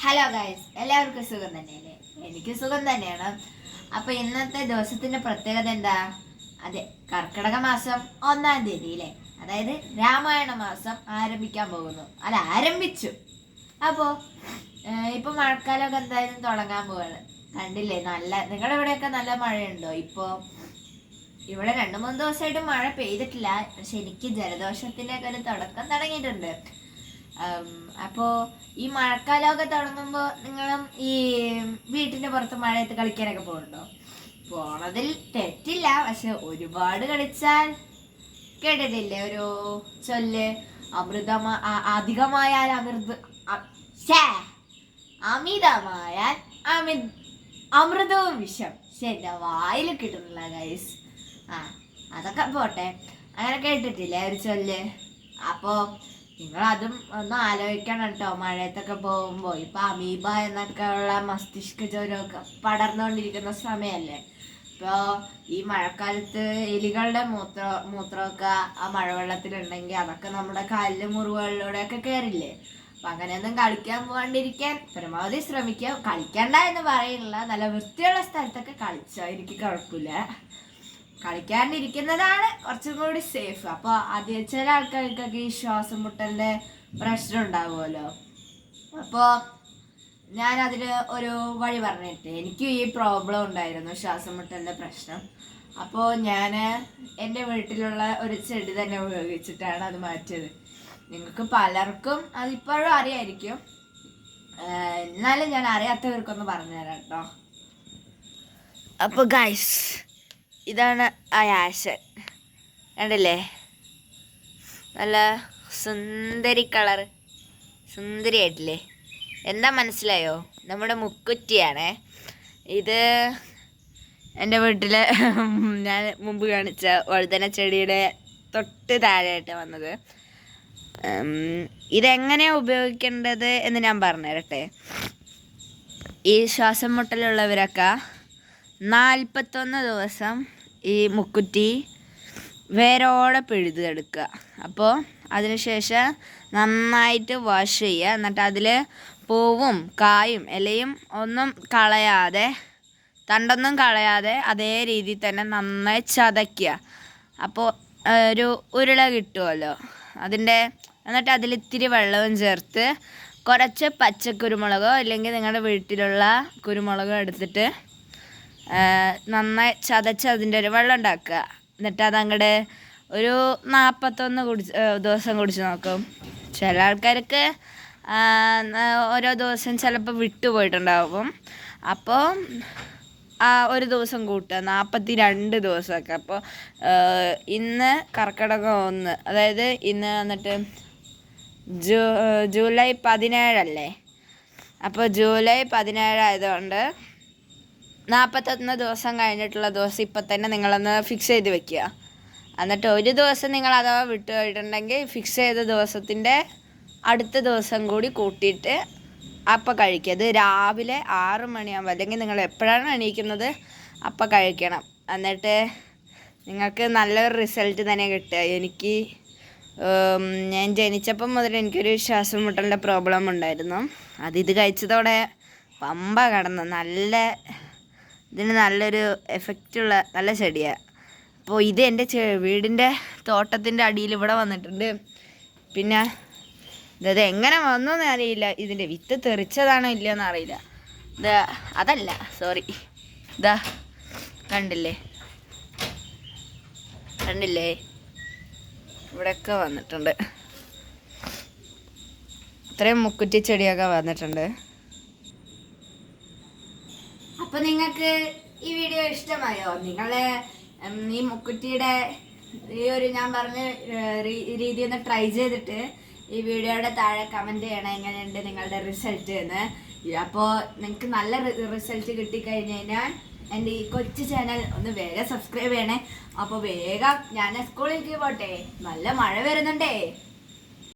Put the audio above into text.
Hello guys, എല്ലാവർക്കും സുഖം തന്നെയല്ലേ? എനിക്ക് സുഖം തന്നെയാണ്. അപ്പൊ ഇന്നത്തെ ദിവസത്തിന്റെ പ്രത്യേകത എന്താ? അതെ, കർക്കിടക മാസം 1-ാം തീയതി അല്ലേ? അതായത് രാമായണ മാസം ആരംഭിക്കാൻ പോകുന്നു. അത് ആരംഭിച്ചു. അപ്പോ ഇപ്പൊ മഴക്കാലമൊക്കെ എന്തായാലും തുടങ്ങാൻ പോവാണ്. കണ്ടില്ലേ, നിങ്ങളുടെ ഇവിടെയൊക്കെ നല്ല മഴയുണ്ടോ? ഇപ്പോ ഇവിടെ 2-3 ദിവസമായിട്ട് മഴ പെയ്തിട്ടില്ല. പക്ഷെ എനിക്ക് ജലദോഷത്തിന്റെ ഒക്കെ ഒരു തുടക്കം തുടങ്ങിയിട്ടുണ്ട്. അപ്പോ ഈ മഴക്കാലമൊക്കെ തുടങ്ങുമ്പോൾ നിങ്ങളും ഈ വീട്ടിന്റെ പുറത്ത് മഴയത്ത് കളിക്കാനൊക്കെ പോകുന്നുണ്ടോ? പോണതിൽ തെറ്റില്ല, പക്ഷെ ഒരുപാട് കളിച്ചാൽ കേട്ടിട്ടില്ലേ ഒരു ചൊല്ല്, അധികമായാൽ അമിതമായാൽ അമൃതവും വിഷം. എന്റെ വായിൽ കിട്ടുന്നില്ല ഗൈസ്. അതൊക്കെ പോട്ടെ, അങ്ങനെ കേട്ടിട്ടില്ലേ ഒരു ചൊല്ല്? അപ്പോ നിങ്ങൾ അതും ഒന്ന് ആലോചിക്കണം കേട്ടോ. മഴയത്തൊക്കെ പോകുമ്പോൾ ഇപ്പൊ അമീബ എന്നൊക്കെ ഉള്ള മസ്തിഷ്ക ജ്വരമൊക്കെ പടർന്നുകൊണ്ടിരിക്കുന്ന സമയമല്ലേ. ഇപ്പോ ഈ മഴക്കാലത്ത് എലികളുടെ മൂത്രമൊക്കെ ആ മഴവെള്ളത്തിലുണ്ടെങ്കിൽ അതൊക്കെ നമ്മുടെ കാലില് മുറിവുകളിലൂടെയൊക്കെ കയറില്ലേ. അപ്പൊ അങ്ങനെയൊന്നും കളിക്കാൻ പോകാണ്ടിരിക്കാൻ പരമാവധി ശ്രമിക്കുക. കളിക്കണ്ട എന്ന് പറയുന്നില്ല, നല്ല വൃത്തിയുള്ള സ്ഥലത്തൊക്കെ കളിച്ചോ, എനിക്ക് കുഴപ്പമില്ല. കളിക്കാണ്ടിരിക്കുന്നതാണ് കുറച്ചും കൂടി സേഫ്. അപ്പൊ ചില ആൾക്കാർക്കൊക്കെ ഈ ശ്വാസം മുട്ടലിന്റെ പ്രശ്നം ഉണ്ടാവുമല്ലോ. അപ്പോ ഞാൻ അതിന് ഒരു വഴി പറഞ്ഞിട്ട്, എനിക്കും ഈ പ്രോബ്ലം ഉണ്ടായിരുന്നു, ശ്വാസം മുട്ടലിന്റെ പ്രശ്നം. അപ്പോൾ ഞാൻ എൻ്റെ വീട്ടിലുള്ള ഒരു ചെടി തന്നെ ഉപയോഗിച്ചിട്ടാണ് അത് മാറ്റിയത്. നിങ്ങൾക്ക് പലർക്കും അതിപ്പോഴും അറിയായിരിക്കും, എന്നാലും ഞാൻ അറിയാത്തവർക്കൊന്ന് പറഞ്ഞുതരാം കേട്ടോ. അപ്പോൾ ഗൈസ്, ഇതാണ് ആ ആശൻ, കണ്ടില്ലേ? നല്ല സുന്ദരി കളർ, സുന്ദരിയായിട്ടില്ലേ? എന്താ മനസ്സിലായോ? നമ്മുടെ മുക്കുറ്റിയാണേ ഇത്. എൻ്റെ വീട്ടിൽ ഞാൻ മുമ്പ് കാണിച്ച വഴുതന ചെടിയുടെ തൊട്ട് താഴെയായിട്ട് വന്നത്. ഇതെങ്ങനെയാണ് ഉപയോഗിക്കേണ്ടത് എന്ന് ഞാൻ പറഞ്ഞുതരട്ടെ. ഈ ശ്വാസം മുട്ടലുള്ളവരൊക്കെ 41 ദിവസം ഈ മുക്കുറ്റി വേരോടെ പിഴുതെടുക്കുക. അപ്പോൾ അതിനുശേഷം നന്നായിട്ട് വാഷ് ചെയ്യുക. എന്നിട്ട് അതിൽ പൂവും കായും ഇലയും ഒന്നും കളയാതെ, തണ്ടൊന്നും കളയാതെ അതേ രീതിയിൽ തന്നെ നന്നായി ചതയ്ക്കുക. അപ്പോൾ ഒരു ഉരുള കിട്ടുമല്ലോ എന്നിട്ട് അതിലിത്തിരി വെള്ളവും ചേർത്ത് കുറച്ച് പച്ചക്കുരുമുളകോ അല്ലെങ്കിൽ നിങ്ങളുടെ വീട്ടിലുള്ള കുരുമുളകോ എടുത്തിട്ട് നന്നായി ചതച്ച് അതിൻ്റെ ഒരു വെള്ളം ഉണ്ടാക്കുക. എന്നിട്ട് അതങ്ങോട്ട് ഒരു 41 ദിവസം കുടിച്ച് നോക്കും. ചില ആൾക്കാർക്ക് ഓരോ ദിവസം ചിലപ്പോൾ വിട്ടുപോയിട്ടുണ്ടാവും. അപ്പോൾ ഒരു ദിവസം കൂട്ടുക, 42 ദിവസമൊക്കെ. അപ്പോൾ ഇന്ന് കർക്കിടകം 1, അതായത് ഇന്ന് വന്നിട്ട് ജൂലൈ 17 അല്ലേ? അപ്പോൾ ജൂലൈ 17 ആയതുകൊണ്ട് 41 ദിവസം കഴിഞ്ഞിട്ടുള്ള ദിവസം ഇപ്പം തന്നെ നിങ്ങളൊന്ന് ഫിക്സ് ചെയ്ത് വെക്കുക. എന്നിട്ട് ഒരു ദിവസം നിങ്ങൾ അഥവാ വിട്ടു പോയിട്ടുണ്ടെങ്കിൽ ഫിക്സ് ചെയ്ത ദിവസത്തിൻ്റെ അടുത്ത ദിവസം കൂടി കൂട്ടിയിട്ട് അപ്പം കഴിക്കുക. അത് രാവിലെ 6 മണിയാകുമ്പോൾ, അല്ലെങ്കിൽ നിങ്ങൾ എപ്പോഴാണ് എണീക്കുന്നത് അപ്പം കഴിക്കണം. എന്നിട്ട് നിങ്ങൾക്ക് നല്ലൊരു റിസൾട്ട് തന്നെ കിട്ടുക. എനിക്ക് ഞാൻ ജനിച്ചപ്പം മുതൽ എനിക്കൊരു ശ്വാസം മുട്ടലിൻ്റെ പ്രോബ്ലം ഉണ്ടായിരുന്നു. ഇത് കഴിച്ചതോടെ പമ്പ കടന്നു. ഇതിന് നല്ലൊരു എഫക്റ്റുള്ള നല്ല ചെടിയാണ്. അപ്പോൾ ഇത് എൻ്റെ വീടിൻ്റെ തോട്ടത്തിൻ്റെ അടിയിൽ ഇവിടെ വന്നിട്ടുണ്ട്. പിന്നെ ഇത് എങ്ങനെ വന്നോന്ന് അറിയില്ല, ഇതിൻ്റെ വിത്ത് തെറിച്ചതാണോ ഇല്ലയെന്ന് അറിയില്ല. അതല്ല, സോറി, കണ്ടില്ലേ ഇവിടെയൊക്കെ വന്നിട്ടുണ്ട്. ഇത്രയും മുക്കുറ്റി ചെടിയൊക്കെ വന്നിട്ടുണ്ട്. അപ്പോൾ നിങ്ങൾക്ക് ഈ വീഡിയോ ഇഷ്ടമായോ? നിങ്ങളെ ഈ മുക്കുറ്റിയുടെ ഈ ഒരു ഞാൻ പറഞ്ഞ രീതി ഒന്ന് ട്രൈ ചെയ്തിട്ട് ഈ വീഡിയോയുടെ താഴെ കമൻറ്റ് ചെയ്യണം എങ്ങനെയുണ്ട് നിങ്ങളുടെ റിസൾട്ട് എന്ന്. അപ്പോൾ നിങ്ങൾക്ക് നല്ല റിസൾട്ട് കിട്ടിക്കഴിഞ്ഞ് കഴിഞ്ഞാൽ എൻ്റെ ഈ കൊച്ചു ചാനൽ ഒന്ന് വേഗം സബ്സ്ക്രൈബ് ചെയ്യണേ. അപ്പോൾ വേഗം ഞാൻ സ്കൂളിലേക്ക് പോട്ടെ, നല്ല മഴ വരുന്നുണ്ടേ.